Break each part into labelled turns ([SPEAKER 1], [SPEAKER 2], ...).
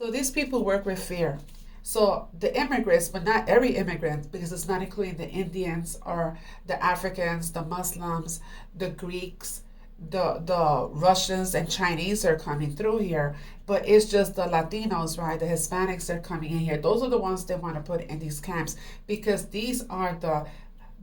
[SPEAKER 1] So these people work with fear. So the immigrants, but not every immigrant, because it's not including the Indians or the Africans, the Muslims, the Greeks, the Russians and Chinese are coming through here, but it's just the Latinos, right? The Hispanics are coming in here. Those are the ones they want to put in these camps because these are the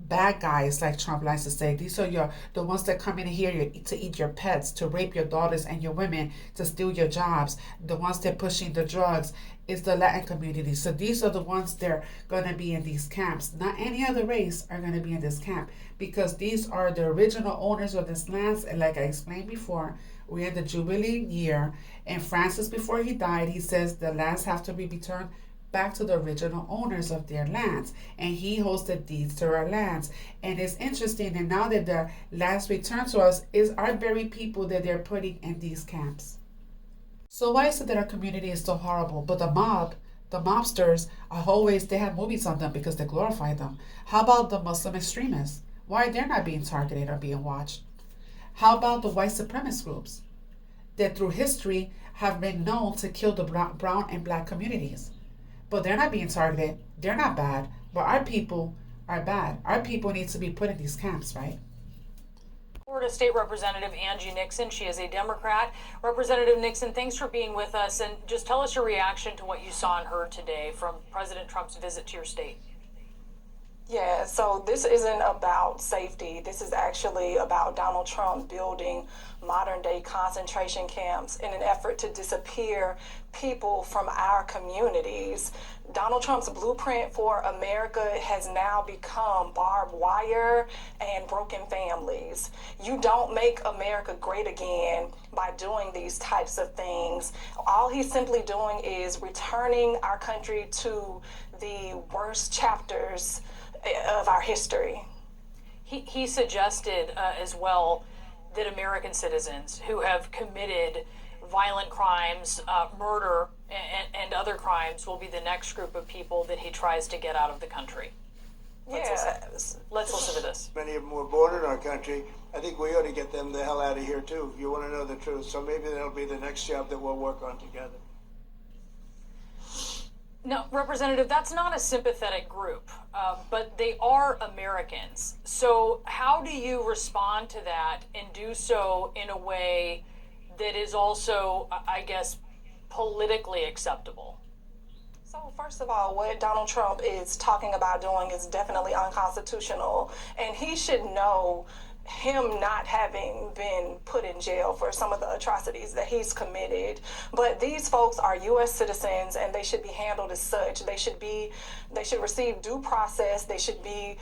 [SPEAKER 1] bad guys, like Trump likes to say. These are the ones that come in here to eat your pets, to rape your daughters and your women, to steal your jobs. The ones that pushing the drugs is the Latin community. So these are the ones that are going to be in these camps. Not any other race are going to be in this camp because these are the original owners of this lands. And like I explained before, we're in the Jubilee year. And Francis, before he died, he says the lands have to be returned back to the original owners of their lands, and he holds the deeds to our lands. And it's interesting that now that the lands returned to us is our very people that they're putting in these camps. So why is it that our community is so horrible? But the mobsters are always, they have movies on them because they glorify them. How about the Muslim extremists? Why they're not being targeted or being watched? How about the white supremacist groups that through history have been known to kill the brown and black communities? But they're not being targeted. They're not bad. But our people are bad. Our people need to be put in these camps, right?
[SPEAKER 2] Florida State Representative Angie Nixon. She is a Democrat. Representative Nixon, thanks for being with us. And just tell us your reaction to what you saw and heard today from President Trump's visit to your state.
[SPEAKER 3] Yeah, so this isn't about safety. This is actually about Donald Trump building modern day concentration camps in an effort to disappear people from our communities. Donald Trump's blueprint for America has now become barbed wire and broken families. You don't make America great again by doing these types of things. All he's simply doing is returning our country to the worst chapters of our history.
[SPEAKER 2] He suggested as well that American citizens who have committed violent crimes, murder, and other crimes will be the next group of people that he tries to get out of the country. Let's listen to this.
[SPEAKER 4] Many of them were born in our country. I think we ought to get them the hell out of here too, if you want to know the truth. So maybe that'll be the next job that we'll work on together.
[SPEAKER 2] No, Representative, that's not a sympathetic group, but they are Americans. So how do you respond to that and do so in a way that is also, I guess, politically acceptable?
[SPEAKER 3] So first of all, what Donald Trump is talking about doing is definitely unconstitutional, and he should know him not having been put in jail for some of the atrocities that he's committed. But these folks are U.S. citizens, and they should be handled as such. They should receive due process. They should be,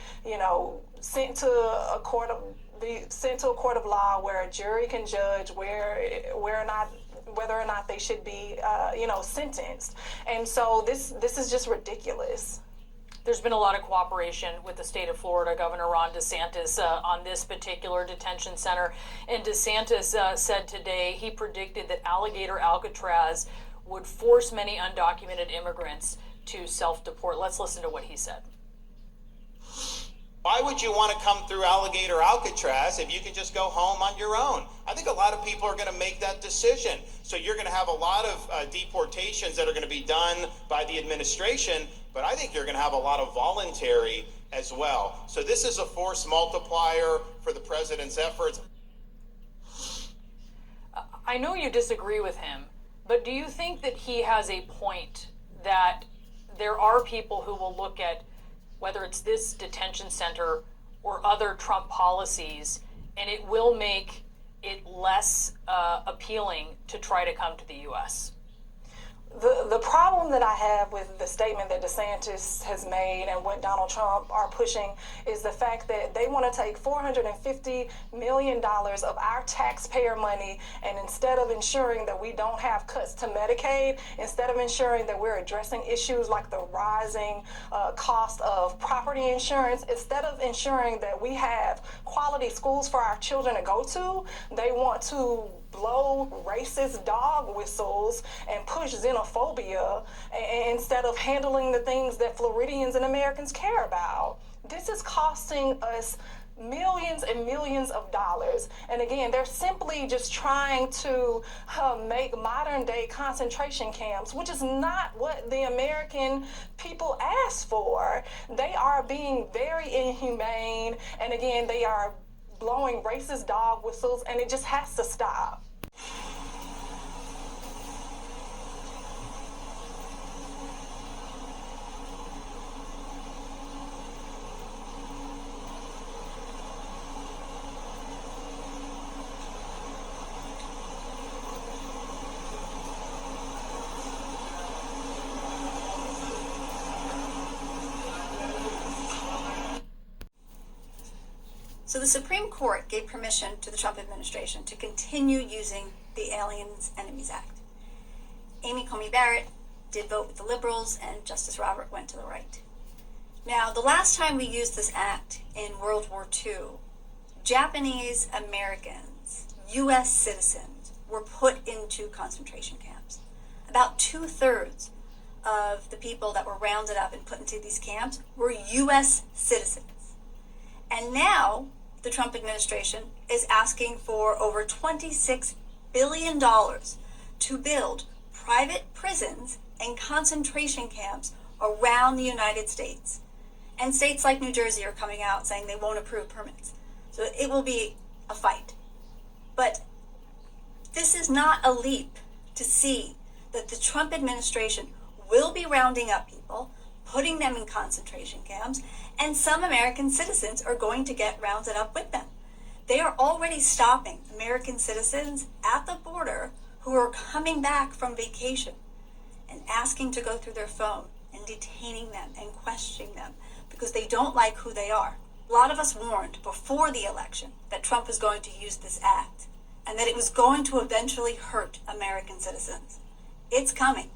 [SPEAKER 3] sent to a court of law where a jury can judge whether or not they should be, sentenced. And so this is just ridiculous.
[SPEAKER 2] There's been a lot of cooperation with the state of Florida, Governor Ron DeSantis, on this particular detention center. And DeSantis said today he predicted that Alligator Alcatraz would force many undocumented immigrants to self-deport. Let's listen to what he said.
[SPEAKER 5] Why would you want to come through Alligator Alcatraz if you can just go home on your own? I think a lot of people are going to make that decision. So you're going to have a lot of deportations that are going to be done by the administration, but I think you're going to have a lot of voluntary as well. So this is a force multiplier for the president's efforts.
[SPEAKER 2] I know you disagree with him, but do you think that he has a point that there are people who will look at whether it's this detention center or other Trump policies, and it will make it less appealing to try to come to the U.S.?
[SPEAKER 3] The problem that I have with the statement that DeSantis has made and what Donald Trump are pushing is the fact that they want to take $450 million of our taxpayer money, and instead of ensuring that we don't have cuts to Medicaid, instead of ensuring that we're addressing issues like the rising cost of property insurance, instead of ensuring that we have quality schools for our children to go to, they want to blow racist dog whistles and push xenophobia instead of handling the things that Floridians and Americans care about. This is costing us millions and millions of dollars. And again, they're simply just trying to make modern day concentration camps, which is not what the American people asked for. They are being very inhumane, and again, they are blowing racist dog whistles, and it just has to stop.
[SPEAKER 6] So the Supreme Court gave permission to the Trump administration to continue using the Aliens Enemies Act. Amy Coney Barrett did vote with the liberals, and Justice Robert went to the right. Now, the last time we used this act in World War II, Japanese Americans, U.S. citizens, were put into concentration camps. About 2/3 of the people that were rounded up and put into these camps were U.S. citizens. And now, the Trump administration is asking for over $26 billion to build private prisons and concentration camps around the United States. And states like New Jersey are coming out saying they won't approve permits. So it will be a fight. But this is not a leap to see that the Trump administration will be rounding up people, putting them in concentration camps, and some American citizens are going to get rounded up with them. They are already stopping American citizens at the border who are coming back from vacation and asking to go through their phone and detaining them and questioning them because they don't like who they are. A lot of us warned before the election that Trump was going to use this act and that it was going to eventually hurt American citizens. It's coming.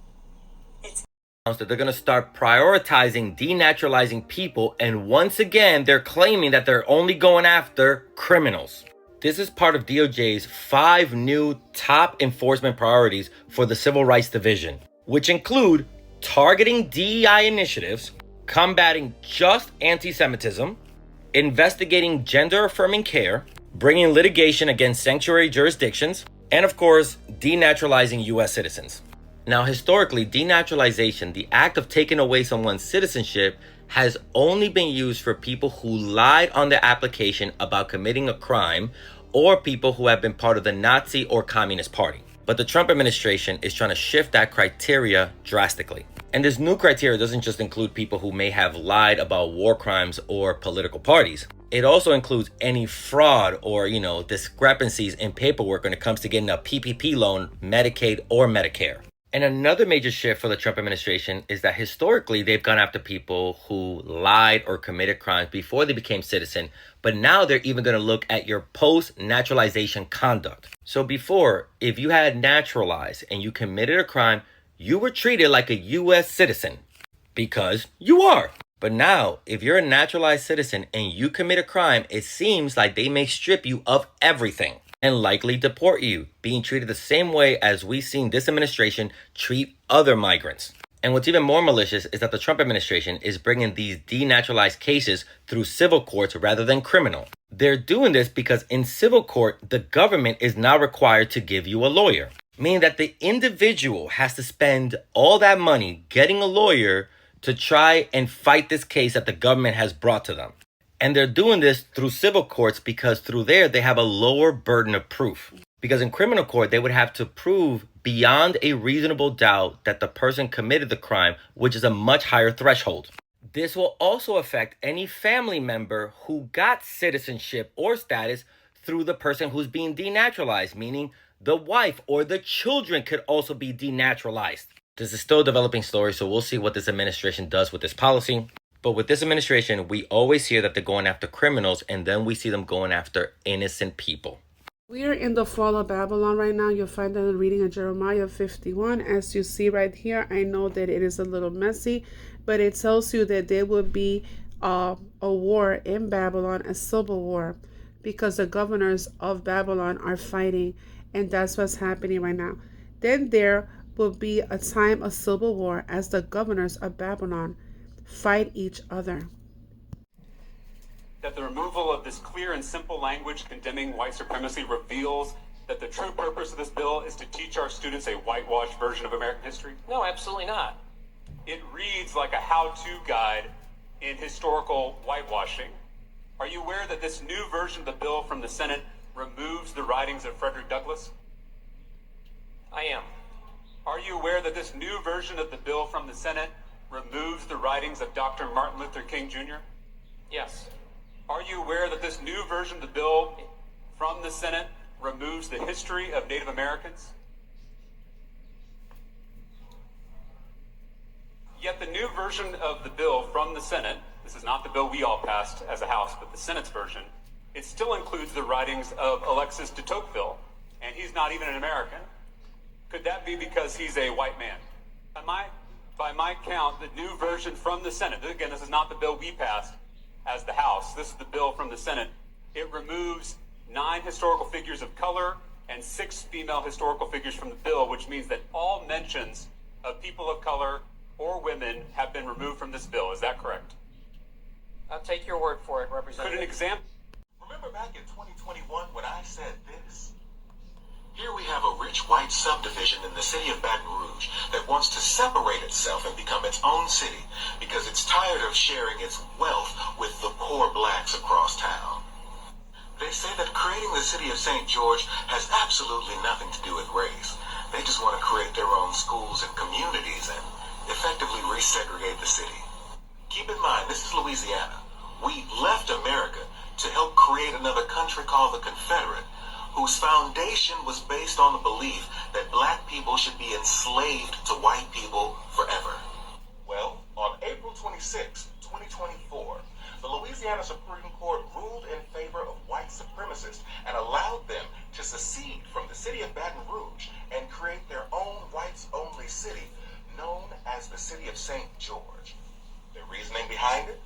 [SPEAKER 7] That they're going to start prioritizing denaturalizing people, and once again they're claiming that they're only going after criminals. This is part of DOJ's 5 new top enforcement priorities for the Civil Rights Division, which include targeting DEI initiatives, combating just anti-Semitism, investigating gender-affirming care, bringing litigation against sanctuary jurisdictions, and of course, denaturalizing U.S. citizens. Now, historically, denaturalization, the act of taking away someone's citizenship, has only been used for people who lied on their application about committing a crime or people who have been part of the Nazi or Communist Party. But the Trump administration is trying to shift that criteria drastically. And this new criteria doesn't just include people who may have lied about war crimes or political parties. It also includes any fraud or, discrepancies in paperwork when it comes to getting a PPP loan, Medicaid, or Medicare. And another major shift for the Trump administration is that historically they've gone after people who lied or committed crimes before they became citizen, but now they're even going to look at your post-naturalization conduct. So before, if you had naturalized and you committed a crime, you were treated like a U.S. citizen because you are. But now, if you're a naturalized citizen and you commit a crime, it seems like they may strip you of everything and likely deport you, being treated the same way as we've seen this administration treat other migrants. And what's even more malicious is that the Trump administration is bringing these denaturalized cases through civil courts rather than criminal. They're doing this because in civil court, the government is now required to give you a lawyer, meaning that the individual has to spend all that money getting a lawyer to try and fight this case that the government has brought to them. And they're doing this through civil courts because through there, they have a lower burden of proof. Because in criminal court, they would have to prove beyond a reasonable doubt that the person committed the crime, which is a much higher threshold. This will also affect any family member who got citizenship or status through the person who's being denaturalized, meaning the wife or the children could also be denaturalized. This is still a developing story, so we'll see what this administration does with this policy. But with this administration, we always hear that they're going after criminals, and then we see them going after innocent people.
[SPEAKER 1] We are in the fall of Babylon right now. You'll find that in the reading of Jeremiah 51. As you see right here, I know that it is a little messy, but it tells you that there will be a war in Babylon, a civil war, because the governors of Babylon are fighting, and that's what's happening right now. Then there will be a time of civil war as the governors of Babylon fight each other.
[SPEAKER 8] that the removal of this clear and simple language condemning white supremacy reveals that the true purpose of this bill is to teach our students a whitewashed version of American history?
[SPEAKER 9] No, absolutely not.
[SPEAKER 8] It reads like a how-to guide in historical whitewashing. Are you aware that this new version of the bill from the Senate removes the writings of Frederick Douglass?
[SPEAKER 9] I am.
[SPEAKER 8] Are you aware that this new version of the bill from the Senate removes the writings of Dr. Martin Luther King Jr.?
[SPEAKER 9] Yes.
[SPEAKER 8] Are you aware that this new version of the bill from the Senate removes the history of Native Americans? Yet the new version of the bill from the Senate, this is not the bill we all passed as a House, but the Senate's version, it still includes the writings of Alexis de Tocqueville, and he's not even an American. Could that be because he's a white man? By my count, the new version from the Senate, again, this is not the bill we passed as the House, this is the bill from the Senate, it removes 9 historical figures of color and 6 female historical figures from the bill, which means that all mentions of people of color or women have been removed from this bill. Is that correct?
[SPEAKER 9] I'll take your word for it,
[SPEAKER 8] Could
[SPEAKER 9] Representative.
[SPEAKER 8] an example?
[SPEAKER 10] Remember back in 2021 when I said this? Here we have a rich white subdivision in the city of Baton Rouge that wants to separate itself and become its own city because it's tired of sharing its wealth with the poor blacks across town. They say that creating the city of St. George has absolutely nothing to do with race. They just want to create their own schools and communities and effectively resegregate the city. Keep in mind, this is Louisiana. We left America to help create another country called the Confederate, whose foundation was based on the belief that black people should be enslaved to white people forever. Well, on April 26, 2024, the Louisiana Supreme Court ruled in favor of white supremacists and allowed them to secede from the city of Baton Rouge and create their own whites-only city known as the city of St. George. The reasoning behind it?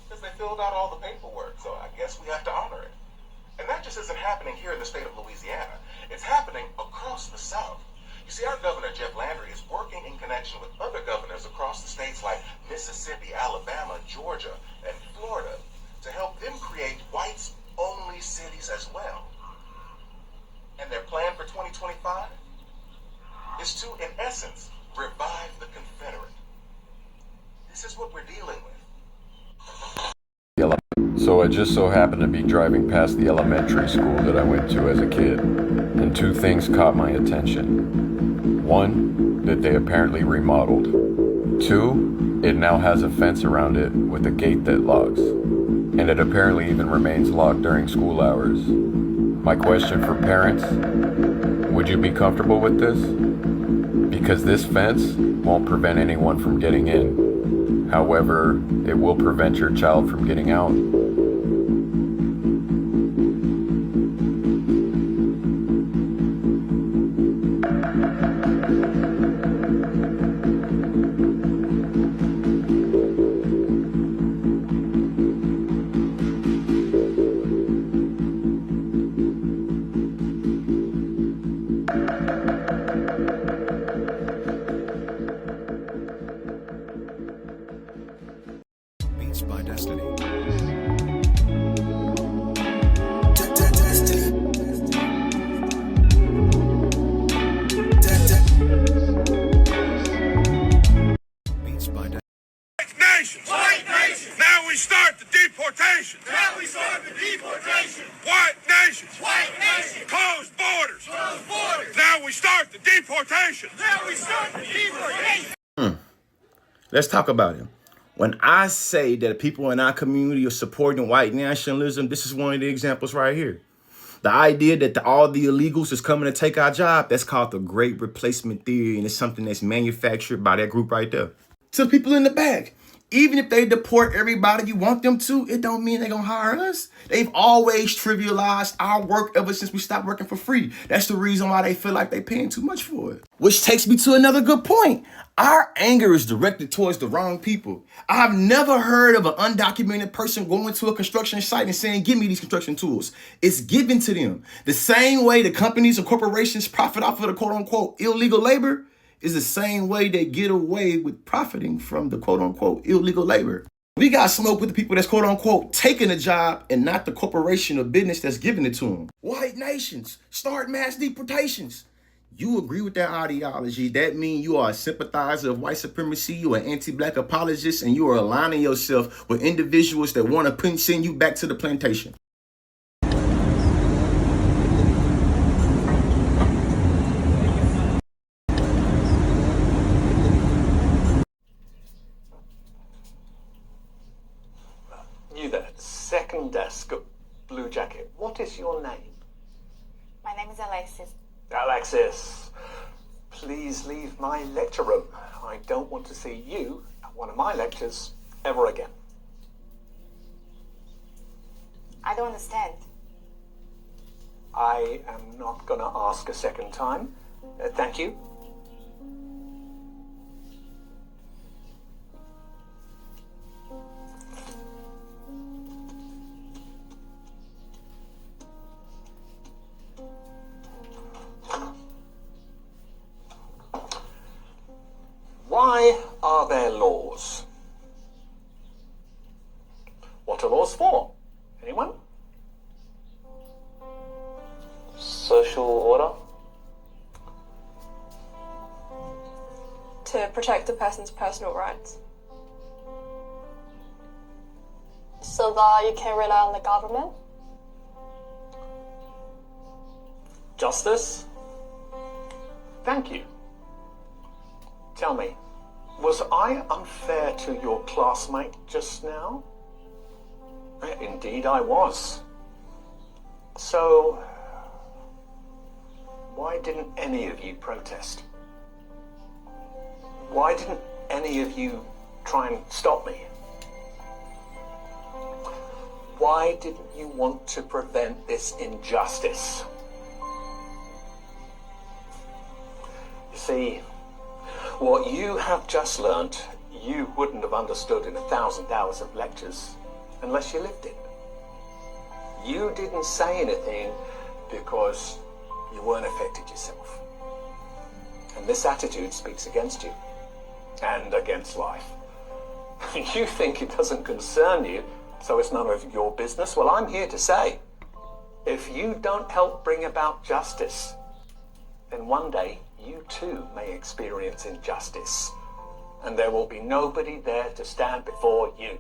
[SPEAKER 10] Because they filled out all the paperwork, so I guess we have to honor it. And that just isn't happening here in the state of Louisiana. It's happening across the South. You see, our governor, Jeff Landry, is working in connection with other governors across the states like Mississippi, Alabama, Georgia, and Florida to help them create whites-only cities as well. And their plan for 2025 is to, in essence, revive the Confederate. This is what we're dealing with.
[SPEAKER 11] So I just so happened to be driving past the elementary school that I went to as a kid, and 2 things caught my attention. 1, that they apparently remodeled. 2, it now has a fence around it with a gate that locks, and it apparently even remains locked during school hours. My question for parents, would you be comfortable with this? Because this fence won't prevent anyone from getting in. However, it will prevent your child from getting out.
[SPEAKER 12] Beats by Destiny. Beats by Destiny.
[SPEAKER 13] White nations. White nations. Now we start the deportation. Now we start the deportation. White nations. White nations. Closed borders. Closed borders. Now we start the deportation. Now we start the deportation.
[SPEAKER 14] Let's talk about him. When I say that people in our community are supporting white nationalism, this is one of the examples right here. The idea that all the illegals is coming to take our job, that's called the Great Replacement Theory, and it's something that's manufactured by that group right there. To the people in the back, even if they deport everybody you want them to, it don't mean they're going to hire us. They've always trivialized our work ever since we stopped working for free. That's the reason why they feel like they're paying too much for it. Which takes me to another good point. Our anger is directed towards the wrong people. I've never heard of an undocumented person going to a construction site and saying, give me these construction tools. It's given to them. The same way the companies and corporations profit off of the quote unquote illegal labor is the same way they get away with profiting from the quote unquote illegal labor. We got smoke with the people that's quote unquote taking a job and not the corporation or business that's giving it to them. White nations start mass deportations. You agree with that ideology? That means you are a sympathizer of white supremacy, you are an anti-black apologist, and you are aligning yourself with individuals that want to send you back to the plantation.
[SPEAKER 10] You there, second desk, blue jacket. What is your name?
[SPEAKER 15] My name is Alexis.
[SPEAKER 10] Alexis, please leave my lecture room. I don't want to see you at one of my lectures ever again.
[SPEAKER 15] I don't understand.
[SPEAKER 10] I am not going to ask a second time. Thank you. Why are there laws? What are laws for? Anyone?
[SPEAKER 9] Social order?
[SPEAKER 3] To protect a person's personal rights. So that you can rely on the government?
[SPEAKER 10] Justice? Thank you. Tell me, was I unfair to your classmate just now? Indeed I was. So, why didn't any of you protest? Why didn't any of you try and stop me? Why didn't you want to prevent this injustice? You see, what you have just learnt, you wouldn't have understood in 1,000 hours of lectures unless you lived it. You didn't say anything because you weren't affected yourself. And this attitude speaks against you and against life. You think it doesn't concern you, so it's none of your business. Well, I'm here to say, if you don't help bring about justice, then one day you too may experience injustice, and there will be nobody there to stand before you.